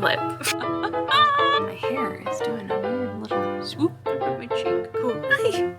my lip. My hair is doing a weird little swoop over my cheek. Cool. Hi.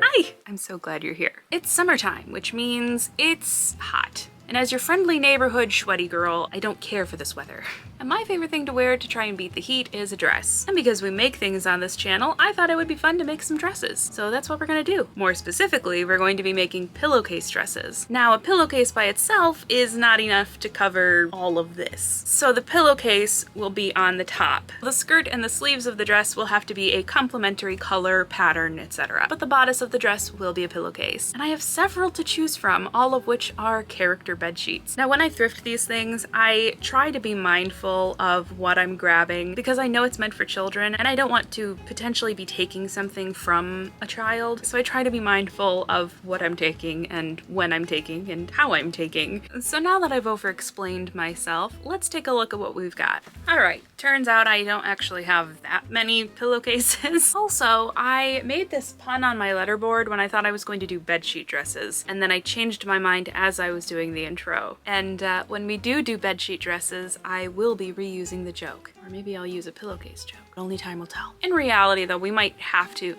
Hi. I'm so glad you're here. It's summertime, which means it's hot. And as your friendly neighborhood sweaty girl, I don't care for this weather. And my favorite thing to wear to try and beat the heat is a dress. And because we make things on this channel, I thought it would be fun to make some dresses. So that's what we're gonna do. More specifically, we're going to be making pillowcase dresses. Now, a pillowcase by itself is not enough to cover all of this. So the pillowcase will be on the top. The skirt and the sleeves of the dress will have to be a complementary color, pattern, etc. But the bodice of the dress will be a pillowcase. And I have several to choose from, all of which are character bed sheets. Now, when I thrift these things, I try to be mindful of what I'm grabbing because I know it's meant for children and I don't want to potentially be taking something from a child. So I try to be mindful of what I'm taking and when I'm taking and how I'm taking. So now that I've over-explained myself, let's take a look at what we've got. All right, turns out I don't actually have that many pillowcases. Also, I made this pun on my letterboard when I thought I was going to do bedsheet dresses, and then I changed my mind as I was doing the intro. And when we do bedsheet dresses, I will be reusing the joke. Or maybe I'll use a pillowcase joke. Only time will tell. In reality, though, we might have to.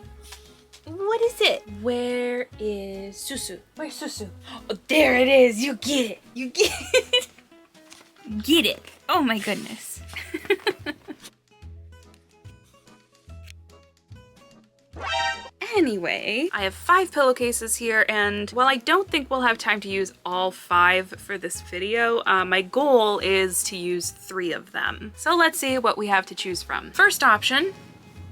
What is it? Where is sooo? Where's sooo? Oh, there it is. You get it. You get it. Get it. Oh my goodness. Anyway, I have 5 pillowcases here, and while I don't think we'll have time to use all 5 for this video, my goal is to use 3 of them. So let's see what we have to choose from. First option,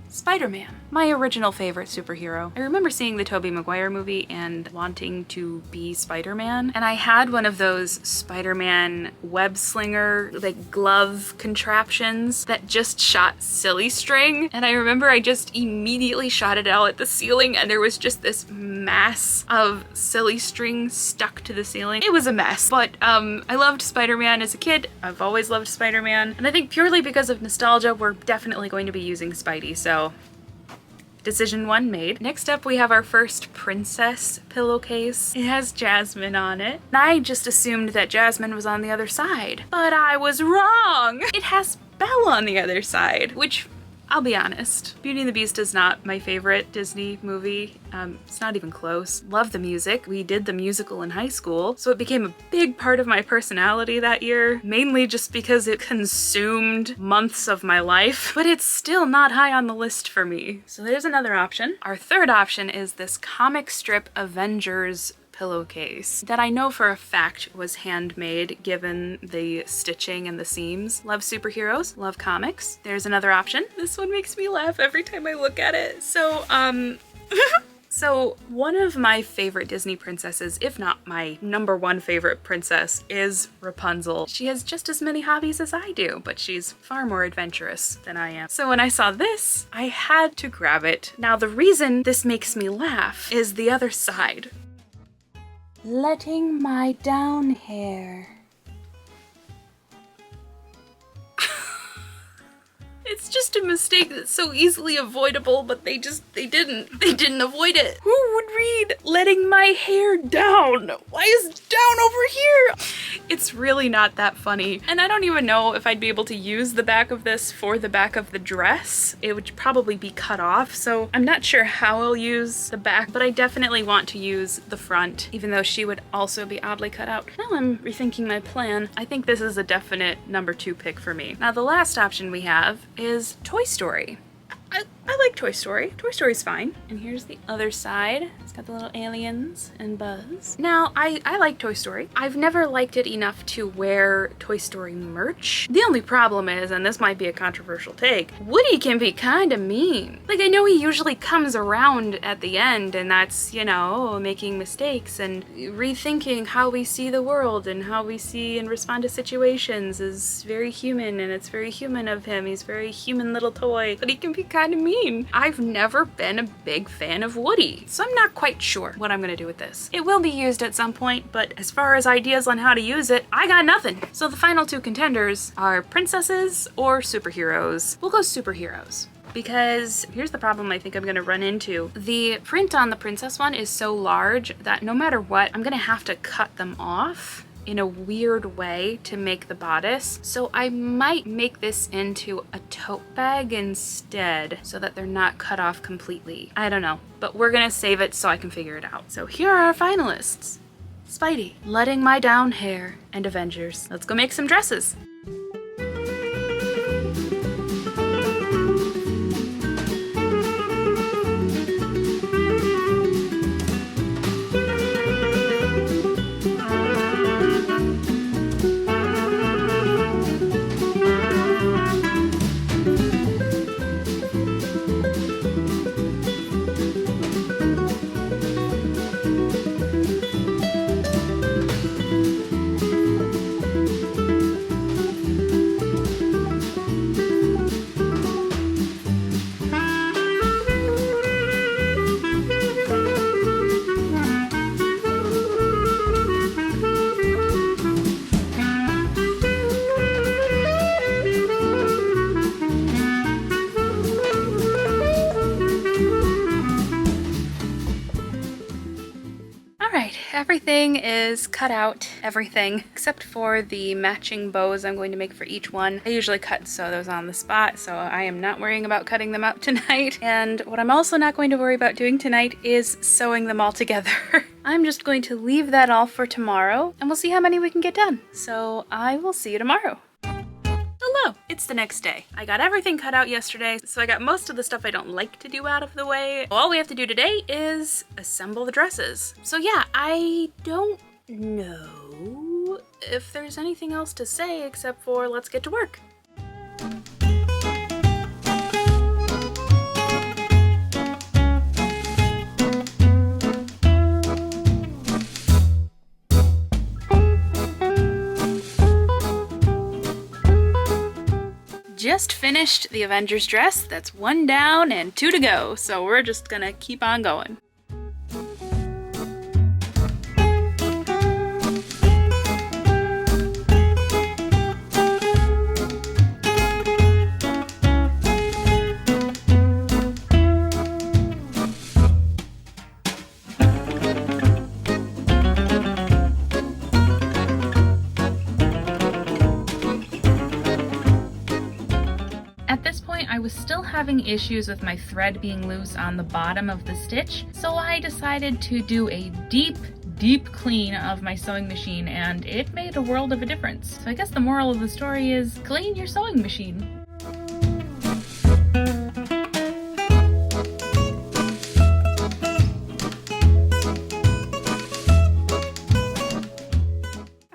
Spider-Man, my original favorite superhero. I remember seeing the Tobey Maguire movie and wanting to be Spider-Man, and I had one of those Spider-Man web slinger, like glove contraptions that just shot silly string, and I remember I just immediately shot it out at the ceiling and there was just this mass of silly string stuck to the ceiling. It was a mess, but I loved Spider-Man as a kid. I've always loved Spider-Man, and I think purely because of nostalgia, we're definitely going to be using Spidey, so decision 1 made. Next up, we have our first princess pillowcase. It has Jasmine on it. And I just assumed that Jasmine was on the other side, but I was wrong. It has Belle on the other side, which, I'll be honest, Beauty and the Beast is not my favorite Disney movie. It's not even close. Love the music. We did the musical in high school, so it became a big part of my personality that year, mainly just because it consumed months of my life, but it's still not high on the list for me. So there's another option. Our third option is this comic strip Avengers pillowcase that I know for a fact was handmade given the stitching and the seams. Love superheroes, love comics. There's another option. This one makes me laugh every time I look at it. So, So one of my favorite Disney princesses, if not my #1 favorite princess, is Rapunzel. She has just as many hobbies as I do, but she's far more adventurous than I am. So when I saw this, I had to grab it. Now the reason this makes me laugh is the other side. Letting my down hair. It's just a mistake that's so easily avoidable, but they didn't avoid it. Who would read letting my hair down? Why is down over here? It's really not that funny. And I don't even know if I'd be able to use the back of this for the back of the dress. It would probably be cut off, so I'm not sure how I'll use the back, but I definitely want to use the front, even though she would also be oddly cut out. Now I'm rethinking my plan. I think this is a definite #2 pick for me. Now the last option we have is Toy Story. I like Toy Story. Toy Story's fine. And here's the other side. It's got the little aliens and Buzz. Now, I like Toy Story. I've never liked it enough to wear Toy Story merch. The only problem is, and this might be a controversial take, Woody can be kind of mean. Like, I know he usually comes around at the end, and that's, you know, making mistakes and rethinking how we see the world and how we see and respond to situations is very human, and it's very human of him. He's a very human little toy, but he can be kind of mean. I've never been a big fan of Woody, so I'm not quite sure what I'm gonna do with this. It will be used at some point, but as far as ideas on how to use it, I got nothing. So the final 2 contenders are princesses or superheroes. We'll go superheroes. Because here's the problem I think I'm gonna run into. The print on the princess one is so large that no matter what, I'm gonna have to cut them off in a weird way to make the bodice. So I might make this into a tote bag instead so that they're not cut off completely. I don't know, but we're gonna save it so I can figure it out. So here are our finalists. Spidey, Letting My Down Hair, and Avengers. Let's go make some dresses. Everything is cut out, everything, except for the matching bows I'm going to make for each one. I usually cut sew those on the spot, so I am not worrying about cutting them out tonight. And what I'm also not going to worry about doing tonight is sewing them all together. I'm just going to leave that all for tomorrow, and we'll see how many we can get done. So I will see you tomorrow. Hello, it's the next day. I got everything cut out yesterday, so I got most of the stuff I don't like to do out of the way. All we have to do today is assemble the dresses. So yeah, I don't know if there's anything else to say except for let's get to work. Just finished the Avengers dress. That's 1 down and 2 to go, so we're just gonna keep on going. I was still having issues with my thread being loose on the bottom of the stitch, so I decided to do a deep clean of my sewing machine, and it made a world of a difference. So I guess the moral of the story is clean your sewing machine.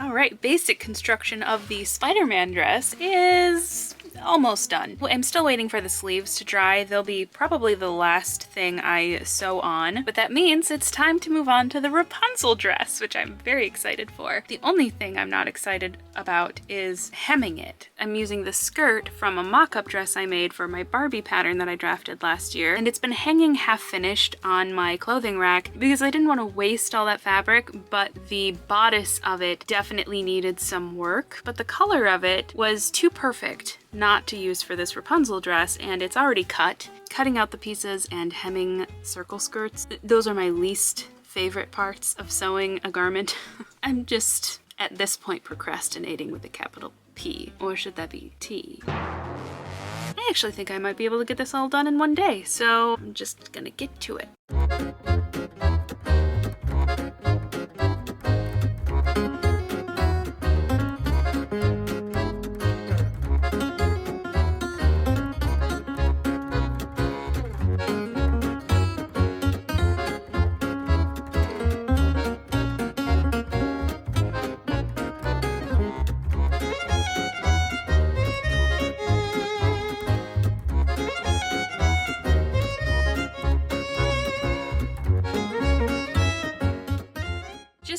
Alright, basic construction of the Spider-Man dress is almost done. I'm still waiting for the sleeves to dry. They'll be probably the last thing I sew on, but that means it's time to move on to the Rapunzel dress, which I'm very excited for. The only thing I'm not excited about is hemming it. I'm using the skirt from a mock-up dress I made for my Barbie pattern that I drafted last year, and it's been hanging half finished on my clothing rack because I didn't want to waste all that fabric, but the bodice of it definitely needed some work, but the color of it was too perfect not to use for this Rapunzel dress, and it's already cut. Cutting out the pieces and hemming circle skirts, those are my least favorite parts of sewing a garment. I'm just, at this point, procrastinating with a capital P, or should that be T? I actually think I might be able to get this all done in one day, so I'm just gonna get to it.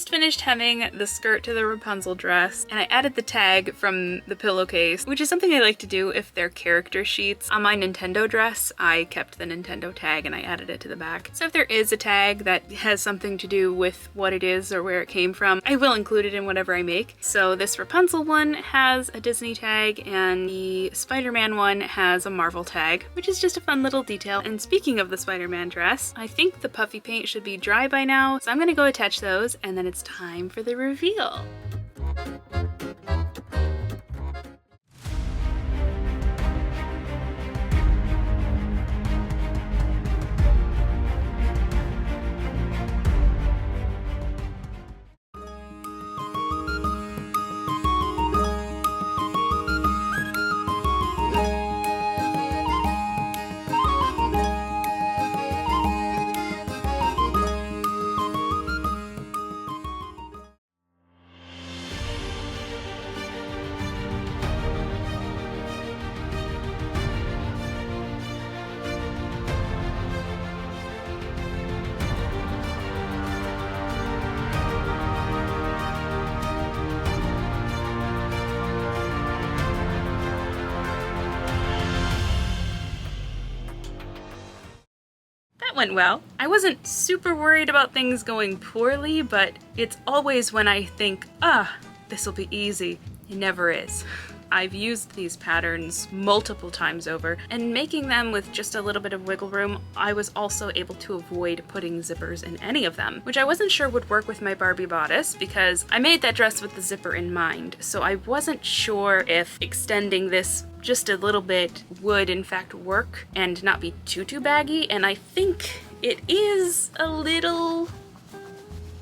Finished hemming the skirt to the Rapunzel dress, and I added the tag from the Pillowcase, which is something I like to do if they're character sheets. On my Nintendo dress, I kept the Nintendo tag and I added it to the back. So if there is a tag that has something to do with what it is or where it came from, I will include it in whatever I make. So this Rapunzel one has a Disney tag, and the Spider-Man one has a Marvel tag, which is just a fun little detail. And speaking of the Spider-Man dress, I think the puffy paint should be dry by now, so I'm gonna go attach those, and then it's time for the reveal. that went well. I wasn't super worried about things going poorly, but it's always when I think, this'll be easy. It never is. I've used these patterns multiple times over, and making them with just a little bit of wiggle room, I was also able to avoid putting zippers in any of them, which I wasn't sure would work with my Barbie bodice because I made that dress with the zipper in mind, so I wasn't sure if extending this just a little bit would in fact work and not be too baggy, and I think it is a little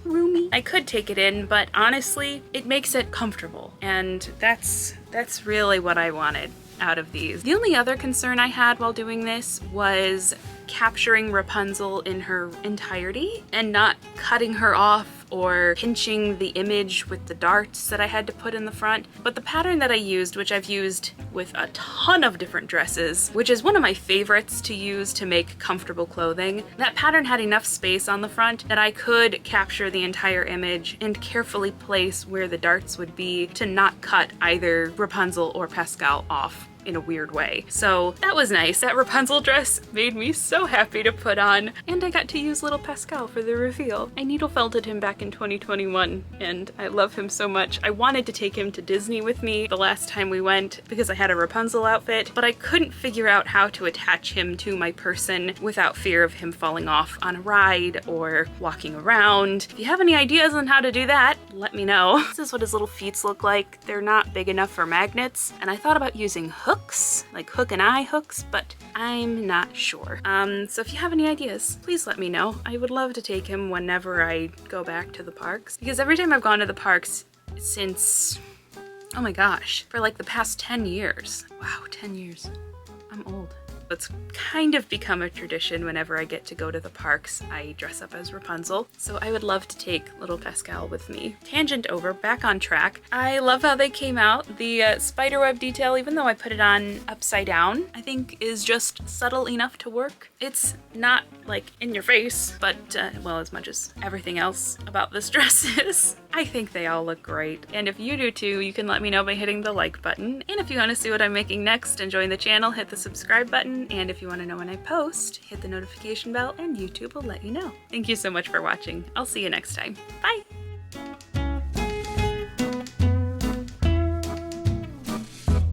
roomy. I could take it in, but honestly, it makes it comfortable, and that's really what I wanted out of these. The only other concern I had while doing this was capturing Rapunzel in her entirety and not cutting her off or pinching the image with the darts that I had to put in the front. But the pattern that I used, which I've used with a ton of different dresses, which is one of my favorites to use to make comfortable clothing, that pattern had enough space on the front that I could capture the entire image and carefully place where the darts would be to not cut either Rapunzel or Pascal off in a weird way. So that was nice. That Rapunzel dress made me so happy to put on, and I got to use little Pascal for the reveal. I needle felted him back in 2021 and I love him so much. I wanted to take him to Disney with me the last time we went because I had a Rapunzel outfit, but I couldn't figure out how to attach him to my person without fear of him falling off on a ride or walking around. If you have any ideas on how to do that, let me know. This is what his little feet look like. They're not big enough for magnets, and I thought about using hooks, like hook and eye hooks, but I'm not sure. So if you have any ideas, please let me know. I would love to take him whenever I go back to the parks, because every time I've gone to the parks since, oh my gosh, for like the past 10 years. Wow, 10 years. I'm old. It's kind of become a tradition whenever I get to go to the parks, I dress up as Rapunzel. So I would love to take little Pascal with me. Tangent over, back on track. I love how they came out. The spiderweb detail, even though I put it on upside down, I think is just subtle enough to work. It's not like in your face, but well, as much as everything else about this dress is. I think they all look great. And if you do too, you can let me know by hitting the like button. And if you want to see what I'm making next and join the channel, hit the subscribe button. And if you want to know when I post, hit the notification bell and YouTube will let you know. Thank you so much for watching. I'll see you next time. Bye!